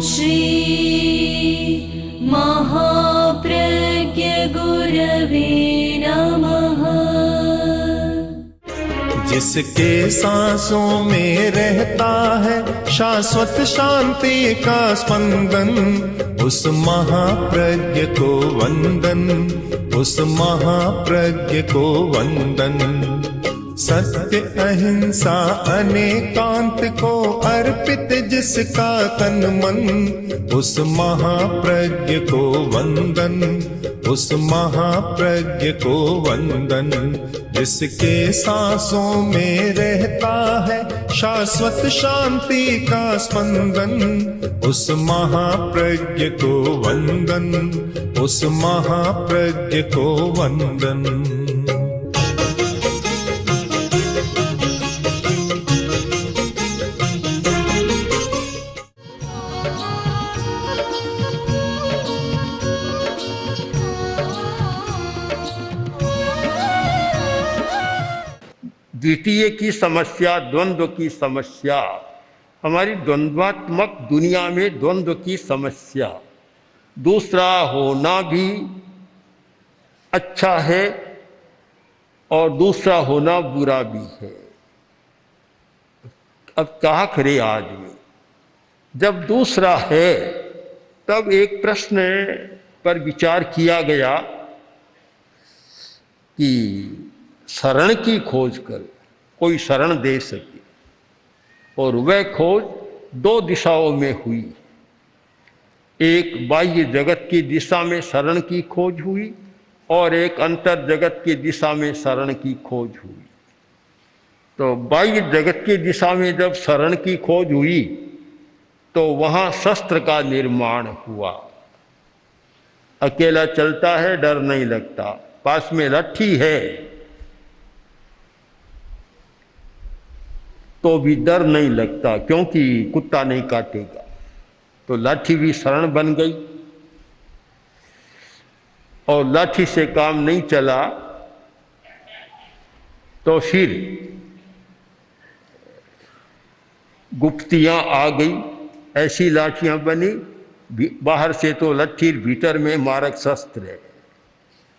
श्री महाप्रज्ञ गुरवे नमः। जिसके सांसों में रहता है शाश्वत शांति का स्पंदन, उस महाप्रज्ञ को वंदन, उस महाप्रज्ञ को वंदन। सत्य अहिंसा अनेकांत को अर्पित जिसका तन मन, उस महाप्रज्ञ को वंदन, उस महाप्रज्ञ को वंदन। जिसके सांसों में रहता है शाश्वत शांति का स्पंदन, उस महाप्रज्ञ को वंदन, उस महाप्रज्ञ को वंदन। द्वितीय की समस्या, द्वंद्व की समस्या, हमारी द्वंद्वात्मक दुनिया में द्वंद्व की समस्या। दूसरा होना भी अच्छा है और दूसरा होना बुरा भी है। अब क्या करे आदमी, जब दूसरा है तब एक प्रश्न पर विचार किया गया कि शरण की खोज कर कोई शरण दे सके, और वह खोज दो दिशाओं में हुई। एक बाह्य जगत की दिशा में शरण की खोज हुई और एक अंतर जगत की दिशा में शरण की खोज हुई। तो बाह्य जगत की दिशा में जब शरण की खोज हुई तो वहाँ शस्त्र का निर्माण हुआ। अकेला चलता है, डर नहीं लगता, पास में लाठी है तो भी डर नहीं लगता, क्योंकि कुत्ता नहीं काटेगा। तो लाठी भी शरण बन गई। और लाठी से काम नहीं चला तो फिर गुप्तियां आ गई, ऐसी लाठियां बनी। बाहर से तो लाठी, भीतर में मारक शस्त्र है,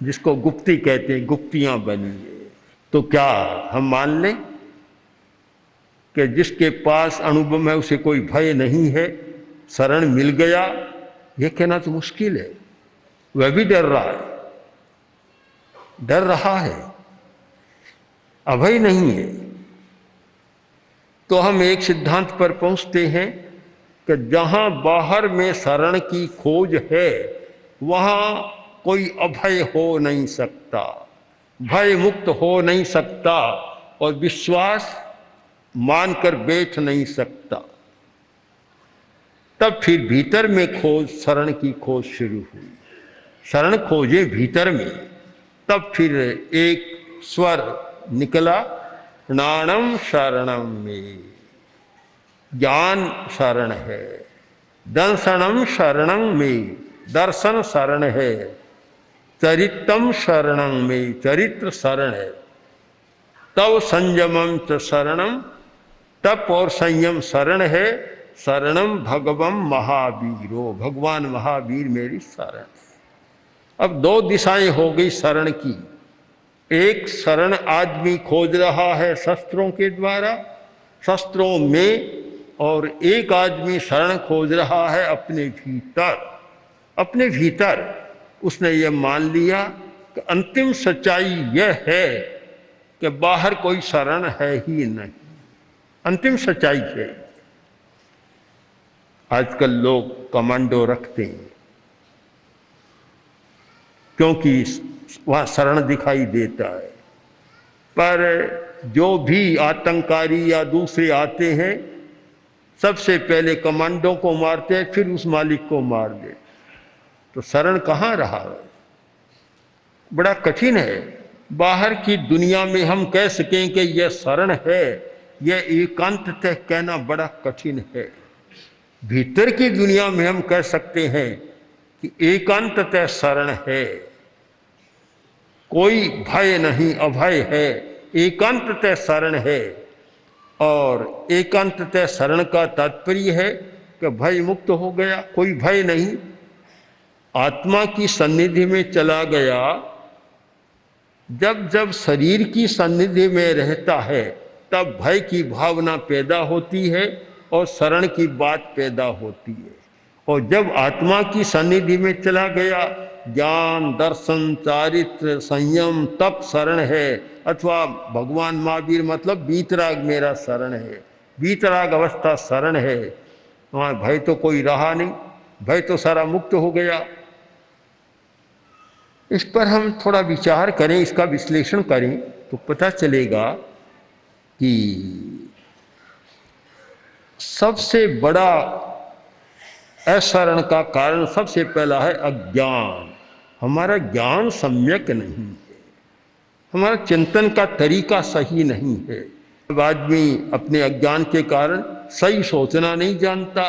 जिसको गुप्ती कहते हैं, गुप्तियां बनी है। तो क्या हम मान लें कि जिसके पास अनुभव है उसे कोई भय नहीं है, शरण मिल गया? यह कहना तो मुश्किल है। वह भी डर रहा है, डर रहा है, अभय नहीं है। तो हम एक सिद्धांत पर पहुंचते हैं कि जहां बाहर में शरण की खोज है वहां कोई अभय हो नहीं सकता, भय मुक्त हो नहीं सकता और विश्वास मानकर बैठ नहीं सकता। तब फिर भीतर में खोज, शरण की खोज शुरू हुई। शरण खोजे भीतर में, तब फिर एक स्वर निकला, नाणम शरणम में। ज्ञान शरण है, दर्शनम शरणम में, दर्शन शरण है, चरित्रम शरणम में, चरित्र शरण है। तव संयमम च शरणम, तप और संयम शरण है। शरणम भगवम महावीरो, भगवान महावीर मेरी शरण है। अब दो दिशाएं हो गई शरण की। एक शरण आदमी खोज रहा है शस्त्रों के द्वारा, शस्त्रों में, और एक आदमी शरण खोज रहा है अपने भीतर। अपने भीतर उसने ये मान लिया कि अंतिम सच्चाई यह है कि बाहर कोई शरण है ही नहीं, अंतिम सच्चाई है। आजकल लोग कमांडो रखते हैं क्योंकि वहाँ शरण दिखाई देता है, पर जो भी आतंककारी या दूसरे आते हैं सबसे पहले कमांडो को मारते हैं, फिर उस मालिक को मार देते। तो शरण कहाँ रहा है? बड़ा कठिन है। बाहर की दुनिया में हम कह सकें कि यह शरण है, यह एकांततः कहना बड़ा कठिन है। भीतर की दुनिया में हम कह सकते हैं कि एकांततः शरण है, कोई भय नहीं, अभय है, एकांततः शरण है। और एकांततः शरण का तात्पर्य है कि भय मुक्त हो गया, कोई भय नहीं। आत्मा की सन्निधि में चला गया, जब जब शरीर की सन्निधि में रहता है तब भय की भावना पैदा होती है और शरण की बात पैदा होती है। और जब आत्मा की सन्निधि में चला गया, ज्ञान, दर्शन, चारित्र, संयम, तप शरण है, अथवा भगवान महावीर मतलब वीतराग मेरा शरण है, वीतराग अवस्था शरण है। वहाँ भय तो कोई रहा नहीं, भय तो सारा मुक्त हो गया। इस पर हम थोड़ा विचार करें, इसका विश्लेषण करें तो पता चलेगा कि सबसे बड़ा अशरण का कारण सबसे पहला है अज्ञान। हमारा ज्ञान सम्यक नहीं है, हमारा चिंतन का तरीका सही नहीं है। अब आदमी अपने अज्ञान के कारण सही सोचना नहीं जानता।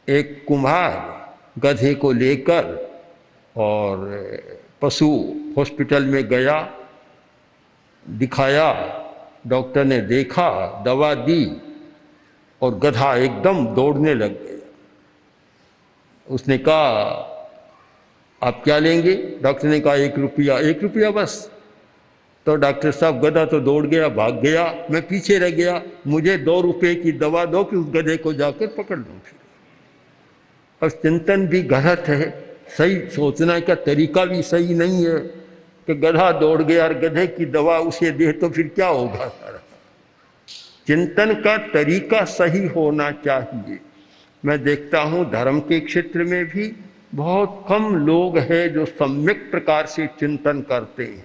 एक कुम्हार गधे को लेकर और पशु हॉस्पिटल में गया, दिखाया, डॉक्टर ने देखा, दवा दी और गधा एकदम दौड़ने लग गया। उसने कहा आप क्या लेंगे? डॉक्टर ने कहा 1 रुपया। 1 रुपया बस? तो डॉक्टर साहब गधा तो दौड़ गया, भाग गया, मैं पीछे रह गया, मुझे 2 रुपये की दवा दो कि उस गधे को जाकर पकड़ लूँ। फिर और चिंतन भी गलत है, सही सोचने का तरीका भी सही नहीं है कि गधा दौड़ गया और गधे की दवा उसे दे तो फिर क्या होगा सारा। चिंतन का तरीका सही होना चाहिए। मैं देखता हूँ धर्म के क्षेत्र में भी बहुत कम लोग हैं जो सम्यक प्रकार से चिंतन करते हैं,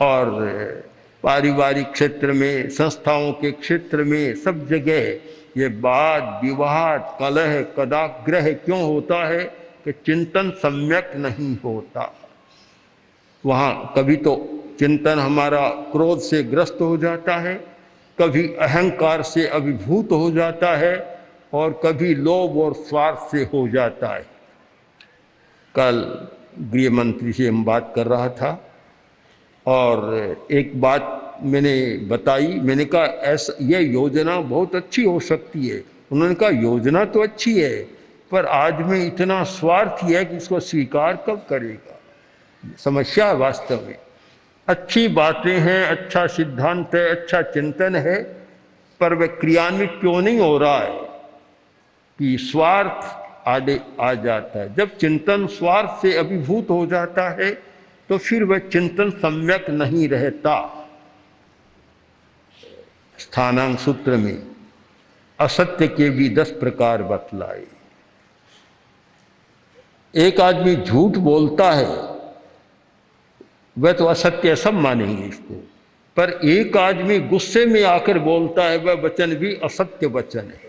और पारिवारिक क्षेत्र में, संस्थाओं के क्षेत्र में, सब जगह ये वाद विवाद, कलह, कदाग्रह क्यों होता है कि चिंतन सम्यक नहीं होता। वहाँ कभी तो चिंतन हमारा क्रोध से ग्रस्त हो जाता है, कभी अहंकार से अभिभूत हो जाता है, और कभी लोभ और स्वार्थ से हो जाता है। कल गृह मंत्री से हम बात कर रहा था और एक बात मैंने बताई, मैंने कहा ऐसा ये योजना बहुत अच्छी हो सकती है। उन्होंने कहा योजना तो अच्छी है पर आदमी इतना स्वार्थी है कि इसको स्वीकार कब करेगा। समस्या वास्तव में अच्छी बातें हैं, अच्छा सिद्धांत है, अच्छा चिंतन है, पर वह क्रियान्वित क्यों नहीं हो रहा है कि स्वार्थ आगे आ जाता है। जब चिंतन स्वार्थ से अभिभूत हो जाता है तो फिर वह चिंतन सम्यक नहीं रहता। स्थानांक सूत्र में असत्य के भी 10 प्रकार बतलाए। एक आदमी झूठ बोलता है, वह तो असत्य सब मानेंगे इसको, पर एक आदमी गुस्से में आकर बोलता है वह वचन भी असत्य वचन है।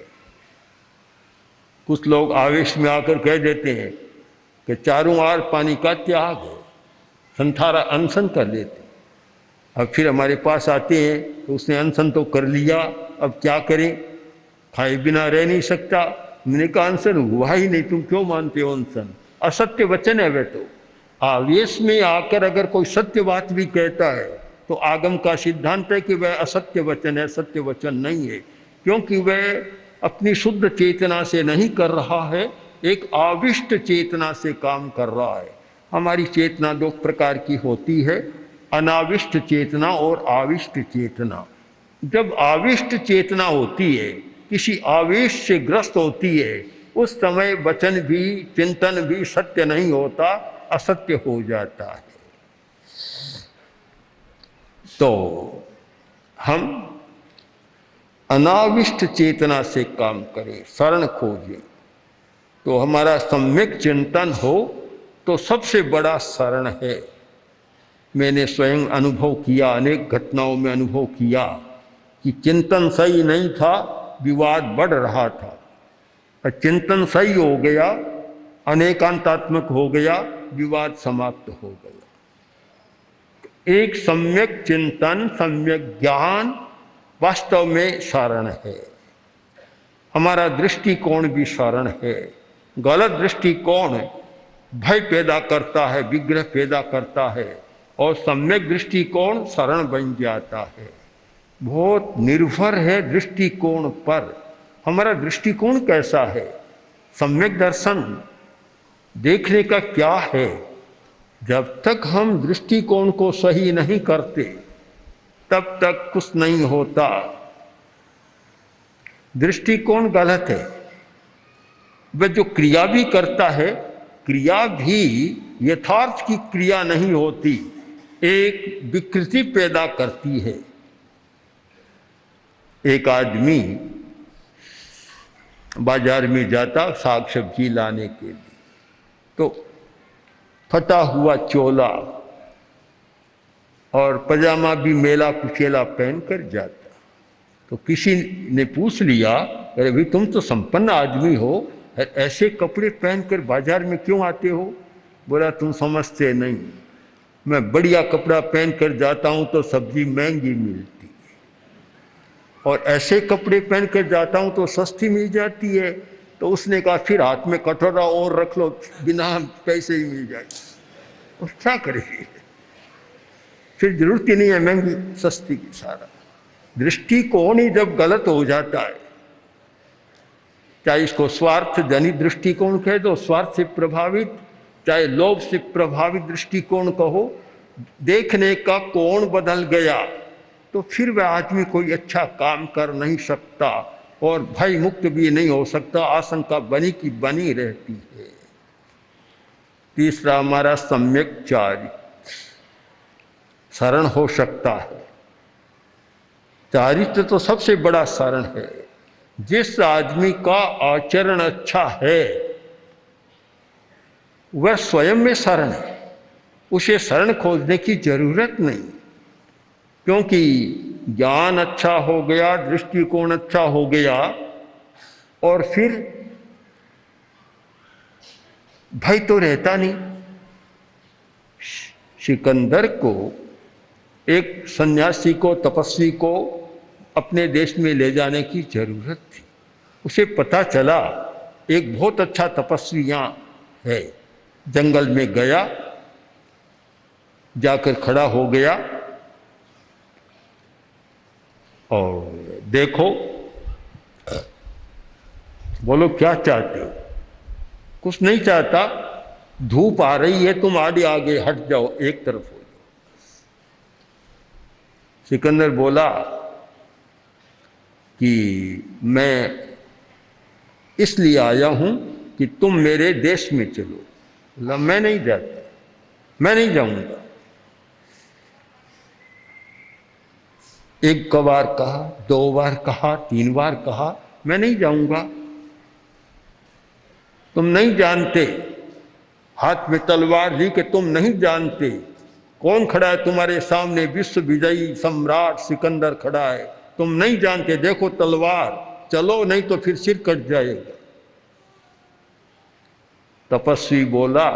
कुछ लोग आवेश में आकर कह देते हैं कि चारों ओर पानी का त्याग है, संथारा अनशन कर लेते। अब फिर हमारे पास आते हैं तो उसने अनशन तो कर लिया, अब क्या करें, खाए बिना रह नहीं सकता। मैंने कहा अनशन हुआ ही नहीं, तुम क्यों मानते हो अनशन? असत्य वचन है वह तो। आवेश में आकर अगर कोई सत्य बात भी कहता है तो आगम का सिद्धांत है कि वह असत्य वचन है, सत्य वचन नहीं है, क्योंकि वह अपनी शुद्ध चेतना से नहीं कर रहा है, एक आविष्ट चेतना से काम कर रहा है। हमारी चेतना 2 प्रकार की होती है, अनाविष्ट चेतना और आविष्ट चेतना। जब आविष्ट चेतना होती है, किसी आवेश से ग्रस्त होती है, उस समय वचन भी चिंतन भी सत्य नहीं होता, असत्य हो जाता है। तो हम अनाविष्ट चेतना से काम करें, शरण खोजें, तो हमारा सम्यक चिंतन हो तो सबसे बड़ा शरण है। मैंने स्वयं अनुभव किया, अनेक घटनाओं में अनुभव किया कि चिंतन सही नहीं था, विवाद बढ़ रहा था, और चिंतन सही हो गया, अनेकांतात्मक हो गया, विवाद समाप्त हो गया। एक सम्यक चिंतन, सम्यक ज्ञान वास्तव में शरण है। हमारा दृष्टिकोण भी शरण है। गलत दृष्टिकोण भय पैदा करता है, विग्रह पैदा करता है, और सम्यक दृष्टिकोण शरण बन जाता है। बहुत निर्भर है दृष्टिकोण पर। हमारा दृष्टिकोण कैसा है, सम्यक दर्शन देखने का क्या है। जब तक हम दृष्टिकोण को सही नहीं करते तब तक कुछ नहीं होता। दृष्टिकोण गलत है, वह जो क्रिया भी करता है, क्रिया भी यथार्थ की क्रिया नहीं होती, एक विकृति पैदा करती है। एक आदमी बाजार में जाता साग सब्जी लाने के लिए, तो फटा हुआ चोला और पजामा भी मेला कुचेला पहन कर जाता। तो किसी ने पूछ लिया, अरे भाई तुम तो संपन्न आदमी हो, ऐसे कपड़े पहनकर बाजार में क्यों आते हो? बोला तुम समझते नहीं, मैं बढ़िया कपड़ा पहन कर जाता हूं तो सब्जी महंगी मिलती है, और ऐसे कपड़े पहन कर जाता हूं तो सस्ती मिल जाती है। तो उसने कहा फिर हाथ में कटोरा और रख लो, बिना पैसे ही मिल जाएगी। और क्या करेगी, फिर जरूरत ही नहीं है महंगी सस्ती की। सारा दृष्टिकोण ही जब गलत हो जाता है, चाहे इसको स्वार्थ जनित दृष्टिकोण कह दो, स्वार्थ से प्रभावित, चाहे लोभ से प्रभावित दृष्टिकोण कहो, देखने का कोण बदल गया तो फिर वह आदमी कोई अच्छा काम कर नहीं सकता और भय मुक्त भी नहीं हो सकता, आशंका बनी की बनी रहती है। तीसरा हमारा सम्यक चारित्र, शरण हो सकता है। चारित्र तो सबसे बड़ा शरण है। जिस आदमी का आचरण अच्छा है वह स्वयं में शरण है, उसे शरण खोजने की जरूरत नहीं, क्योंकि ज्ञान अच्छा हो गया, दृष्टिकोण अच्छा हो गया, और फिर भय तो रहता नहीं। सिकंदर को, एक सन्यासी को, तपस्वी को अपने देश में ले जाने की जरूरत थी। उसे पता चला एक बहुत अच्छा तपस्वी यहाँ है, जंगल में गया, जाकर खड़ा हो गया और देखो, बोलो क्या चाहते हो? कुछ नहीं चाहता, धूप आ रही है, तुम आगे हट जाओ, एक तरफ हो जाओ। सिकंदर बोला कि मैं इसलिए आया हूं कि तुम मेरे देश में चलो। बोला मैं नहीं जाता, मैं नहीं जाऊंगा। एक बार कहा, 2 बार कहा, 3 बार कहा, मैं नहीं जाऊंगा। तुम नहीं जानते, हाथ में तलवार ली कि तुम नहीं जानते कौन खड़ा है तुम्हारे सामने, विश्व विजयी सम्राट सिकंदर खड़ा है, तुम नहीं जानते, देखो तलवार, चलो नहीं तो फिर सिर कट जाएगा। तपस्वी बोला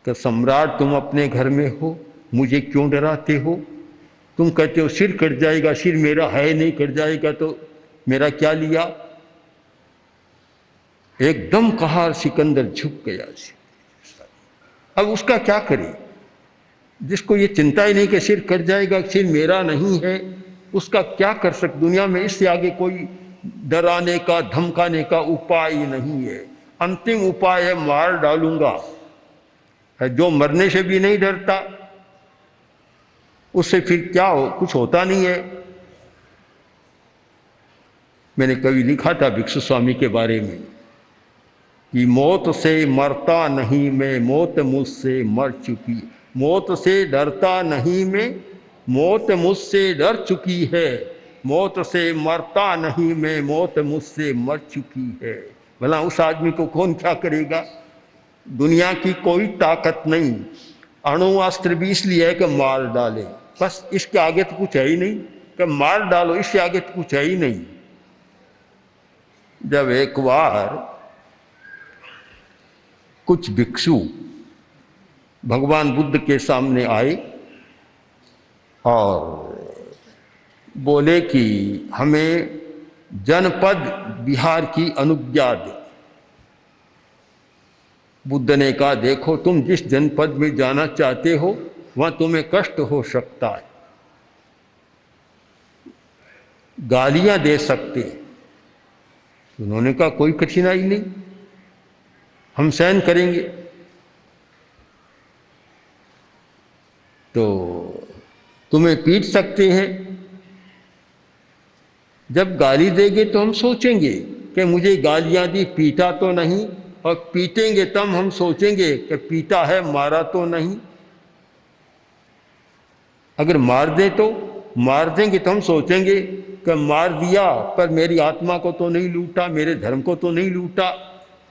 कि सम्राट तुम अपने घर में हो, मुझे क्यों डराते हो? तुम कहते हो सिर कट जाएगा, सिर मेरा है नहीं, कट जाएगा तो मेरा क्या लिया? एकदम कहा, सिकंदर झुक गया। अब उसका क्या करे? जिसको ये चिंता ही नहीं कि सिर कट जाएगा, सिर मेरा नहीं है, उसका क्या कर सकते? दुनिया में इससे आगे कोई डराने का, धमकाने का उपाय ही नहीं है। अंतिम उपाय है मार डालूंगा। जो मरने से भी नहीं डरता, उससे फिर क्या हो? कुछ होता नहीं है। मैंने कभी लिखा था भिक्षु स्वामी के बारे में कि मौत से मरता नहीं मैं, मौत मुझसे मर चुकी, मौत से डरता नहीं मैं, मौत मुझसे डर चुकी है, मौत से मरता नहीं मैं, मौत मुझसे मर चुकी है। भला उस आदमी को कौन क्या करेगा? दुनिया की कोई ताकत नहीं। अणुअस्त्र भी इसलिए है कि मार डाले, बस इसके आगे तो कुछ है ही नहीं, कि मार डालो, इससे आगे तो कुछ है ही नहीं। जब एक बार कुछ भिक्षु भगवान बुद्ध के सामने आए और बोले कि हमें जनपद बिहार की अनुज्ञा दे। बुद्ध ने कहा देखो, तुम जिस जनपद में जाना चाहते हो वहां तुम्हें कष्ट हो सकता है, गालियां दे सकते हैं, उन्होंने कहा कोई कठिनाई नहीं, हम सहन करेंगे। तो तुम्हें पीट सकते हैं, जब गाली देंगे तो हम सोचेंगे कि मुझे गालियां दी, पीटा तो नहीं, और पीटेंगे तब हम सोचेंगे कि पीटा है, मारा तो नहीं। अगर मार देंगे तो हम सोचेंगे कि मार दिया पर मेरी आत्मा को तो नहीं लूटा, मेरे धर्म को तो नहीं लूटा,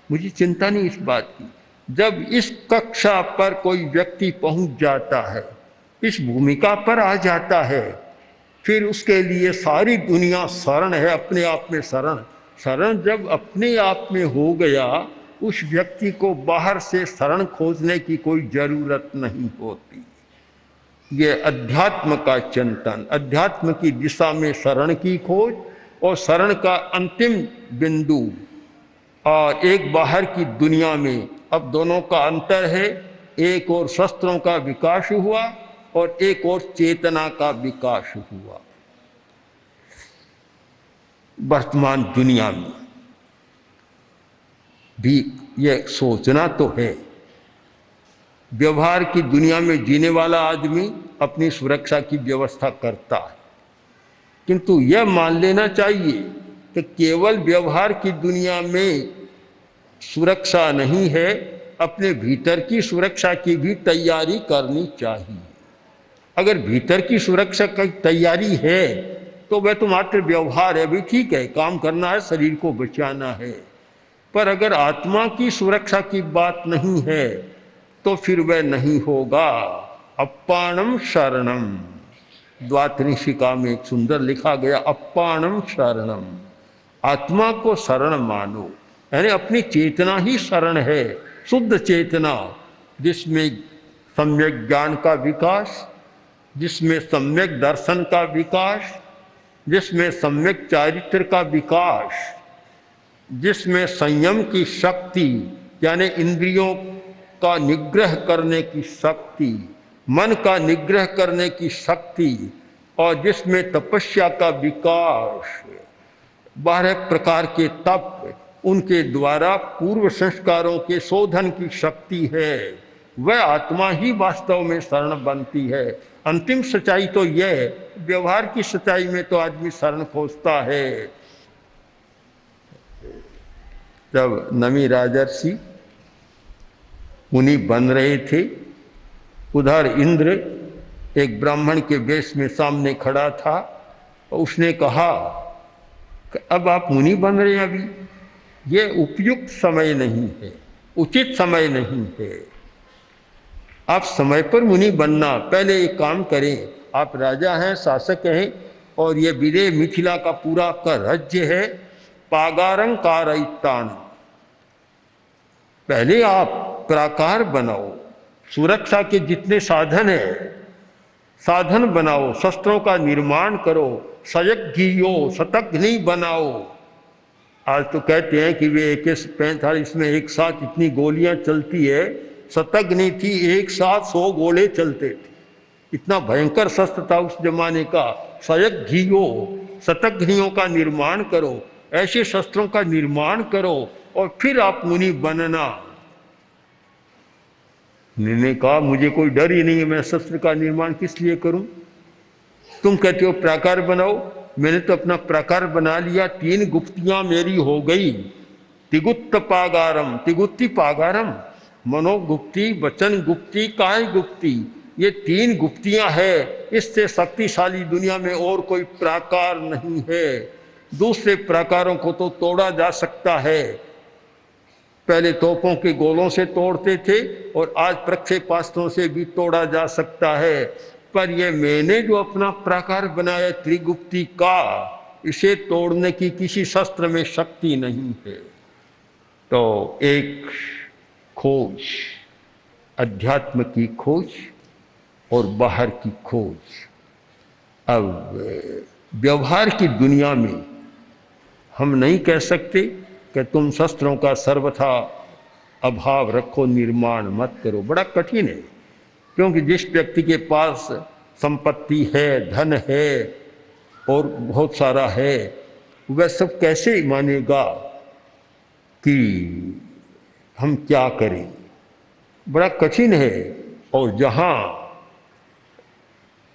मुझे चिंता नहीं इस बात की। जब इस कक्षा पर कोई व्यक्ति पहुंच जाता है, इस भूमिका पर आ जाता है, फिर उसके लिए सारी दुनिया शरण है, अपने आप में शरण जब अपने आप में हो गया, उस व्यक्ति को बाहर से शरण खोजने की कोई जरूरत नहीं होती। ये अध्यात्म का चिंतन, अध्यात्म की दिशा में शरण की खोज, और शरण का अंतिम बिंदु और एक बाहर की दुनिया में, अब दोनों का अंतर है। एक और शस्त्रों का विकास हुआ और एक और चेतना का विकास हुआ। वर्तमान दुनिया में भी ये सोचना तो है। व्यवहार की दुनिया में जीने वाला आदमी अपनी सुरक्षा की व्यवस्था करता है, किंतु यह मान लेना चाहिए कि केवल व्यवहार की दुनिया में सुरक्षा नहीं है, अपने भीतर की सुरक्षा की भी तैयारी करनी चाहिए। अगर भीतर की सुरक्षा की तैयारी है तो वह तो मात्र व्यवहार है, भी ठीक है, काम करना है, शरीर को बचाना है। पर अगर आत्मा की सुरक्षा की बात नहीं है तो फिर वह नहीं होगा। अप्पाणम शरणम, द्वात्रिशिका में एक सुंदर लिखा गया, अप्पाणम शरणम, आत्मा को शरण मानो, यानी अपनी चेतना ही शरण है, शुद्ध चेतना, जिसमें सम्यक ज्ञान का विकास, जिसमें सम्यक दर्शन का विकास, जिसमें सम्यक चारित्र का विकास, जिसमें संयम की शक्ति, यानी इंद्रियों का निग्रह करने की शक्ति, मन का निग्रह करने की शक्ति, और जिसमें तपस्या का विकास, 12 प्रकार के तप, उनके द्वारा पूर्व संस्कारों के शोधन की शक्ति है, वह आत्मा ही वास्तव में शरण बनती है। अंतिम सच्चाई तो यह, व्यवहार की सच्चाई में तो आदमी शरण खोजता है। जब नमी राजर्षि मुनि बन रहे थे, उधर इंद्र एक ब्राह्मण के वेश में सामने खड़ा था, और उसने कहा कि अब आप मुनि बन रहे हैं, अभी ये उपयुक्त समय नहीं है, उचित समय नहीं है, आप समय पर मुनि बनना, पहले एक काम करें, आप राजा हैं, शासक हैं, और ये विदेह मिथिला का पूरा आपका राज्य है, पागारं कारयितान, पहले आप प्राकार बनाओ, सुरक्षा के जितने साधन है साधन बनाओ, शस्त्रों का निर्माण करो, सयज्ञियो शतघ्नि बनाओ। आज तो कहते हैं कि वे AK-47 में एक साथ इतनी गोलियां चलती है, शतघ्नि थी, एक साथ 100 गोले चलते थे, इतना भयंकर शस्त्र था उस जमाने का। सयज्ञियो, शतघ्नियों का निर्माण करो, ऐसे शस्त्रों का निर्माण करो, और फिर आप मुनि बनना। उन्होंने कहा मुझे कोई डर ही नहीं है, मैं शस्त्र का निर्माण किस लिए करूं? तुम कहते हो प्राकार बनाओ, मैंने तो अपना प्राकार बना लिया, 3 गुप्तियां मेरी हो गई। तिगुत्त पागारम, तिगुत्ति पागारम, मनोगुप्ति, वचन गुप्ति, काय गुप्ति, ये 3 गुप्तियां है। इससे शक्तिशाली दुनिया में और कोई प्राकार नहीं है। दूसरे प्राकारों को तो तोड़ा जा सकता है, पहले तोपों के गोलों से तोड़ते थे और आज प्रक्षेपास्त्रों से भी तोड़ा जा सकता है, पर ये मैंने जो अपना प्राकार बनाया त्रिगुप्ति का, इसे तोड़ने की किसी शस्त्र में शक्ति नहीं है। तो एक खोज, अध्यात्म की खोज और बाहर की खोज। अब व्यवहार की दुनिया में हम नहीं कह सकते कि तुम शस्त्रों का सर्वथा अभाव रखो, निर्माण मत करो, बड़ा कठिन है। क्योंकि जिस व्यक्ति के पास संपत्ति है, धन है और बहुत सारा है, वह सब कैसे मानेगा कि हम क्या करें, बड़ा कठिन है। और जहाँ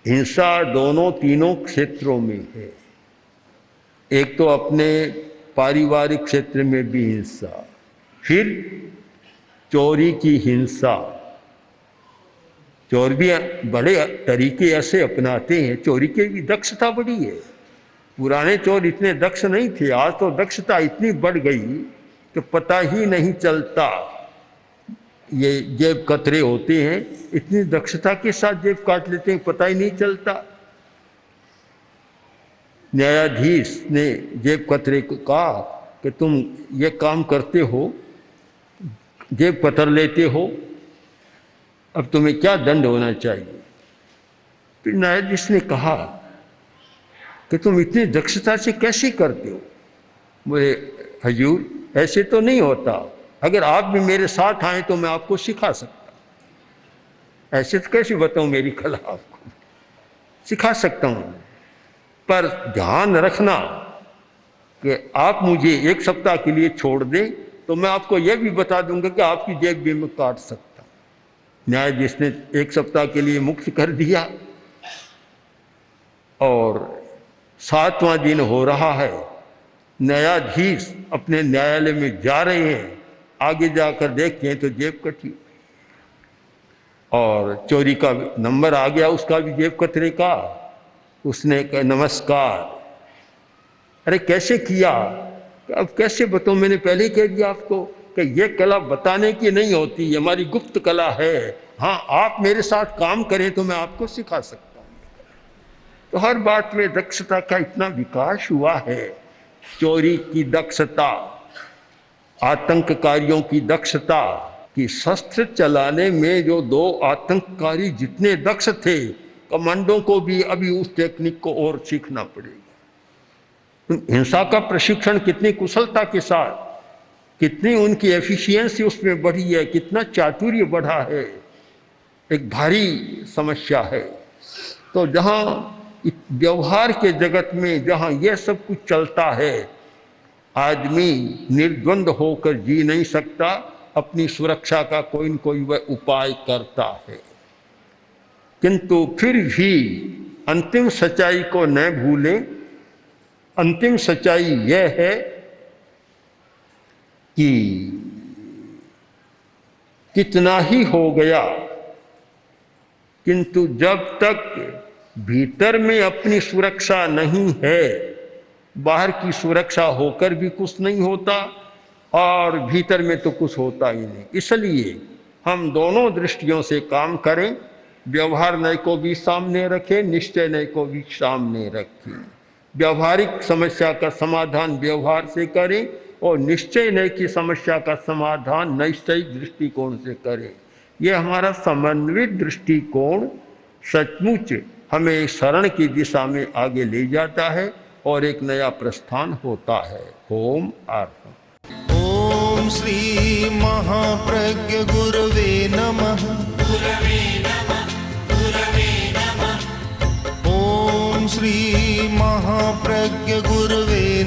हिंसा दोनों तीनों क्षेत्रों में है, एक तो अपने पारिवारिक क्षेत्र में भी हिंसा, फिर चोरी की हिंसा। चोर भी बड़े तरीके ऐसे अपनाते हैं, चोरी की भी दक्षता बढ़ी है। पुराने चोर इतने दक्ष नहीं थे, आज तो दक्षता इतनी बढ़ गई कि पता ही नहीं चलता। ये जेब कतरे होते हैं, इतनी दक्षता के साथ जेब काट लेते हैं, पता ही नहीं चलता। न्यायाधीश ने जेब कतरे को कहा कि तुम ये काम करते हो, जेब कतर लेते हो, अब तुम्हें क्या दंड होना चाहिए। फिर न्यायाधीश ने कहा कि तुम इतनी दक्षता से कैसे करते हो। बोले हजूर ऐसे तो नहीं होता, अगर आप भी मेरे साथ आए तो मैं आपको सिखा सकता। ऐसे तो कैसे बताऊं मेरी कला आपको, सिखा सकता हूं, पर ध्यान रखना कि आप मुझे 1 सप्ताह के लिए छोड़ दें तो मैं आपको यह भी बता दूंगा कि आपकी जेब भी मैं काट सकता हूं। न्यायाधीश ने 1 सप्ताह के लिए मुक्त कर दिया और 7वां दिन हो रहा है। न्यायाधीश अपने न्यायालय में जा रहे हैं, आगे जाकर देखते हैं तो जेब कटी और चोरी का नंबर आ गया, उसका भी जेब कतरे का। उसने कहा नमस्कार। अरे कैसे किया, अब कैसे बताऊं, मैंने पहले ही कह दिया आपको कि ये कला बताने की नहीं होती, ये हमारी गुप्त कला है। हाँ आप मेरे साथ काम करें तो मैं आपको सिखा सकता हूँ। तो हर बात में दक्षता का इतना विकास हुआ है। चोरी की दक्षता, आतंककारियों की दक्षता, कि शस्त्र चलाने में जो 2 आतंककारी जितने दक्ष थे, कमांडो को भी अभी उस टेक्निक को और सीखना पड़ेगा। हिंसा का प्रशिक्षण कितनी कुशलता के साथ, कितनी उनकी एफिशिएंसी उसमें बढ़ी है, कितना चातुर्य बढ़ा है, एक भारी समस्या है। तो जहाँ व्यवहार के जगत में जहाँ यह सब कुछ चलता है, आदमी निर्द्वंद होकर जी नहीं सकता, अपनी सुरक्षा का कोई न कोई वह उपाय करता है। किंतु फिर भी अंतिम सच्चाई को न भूलें। अंतिम सच्चाई यह है कि कितना ही हो गया, किंतु जब तक भीतर में अपनी सुरक्षा नहीं है, बाहर की सुरक्षा होकर भी कुछ नहीं होता और भीतर में तो कुछ होता ही नहीं। इसलिए हम दोनों दृष्टियों से काम करें, व्यवहार नय को भी सामने रखें, निश्चय नय को भी सामने रखें। व्यवहारिक समस्या का समाधान व्यवहार से करें और निश्चय नय की समस्या का समाधान नैश्चयिक दृष्टिकोण से करें। यह हमारा समन्वित दृष्टिकोण सचमुच हमें शरण की दिशा में आगे ले जाता है और एक नया प्रस्थान होता है। ओम अर्पण। ओम श्री महाप्रज्ञ गुरवे नमः। ओम श्री महाप्रज्ञ गुरवे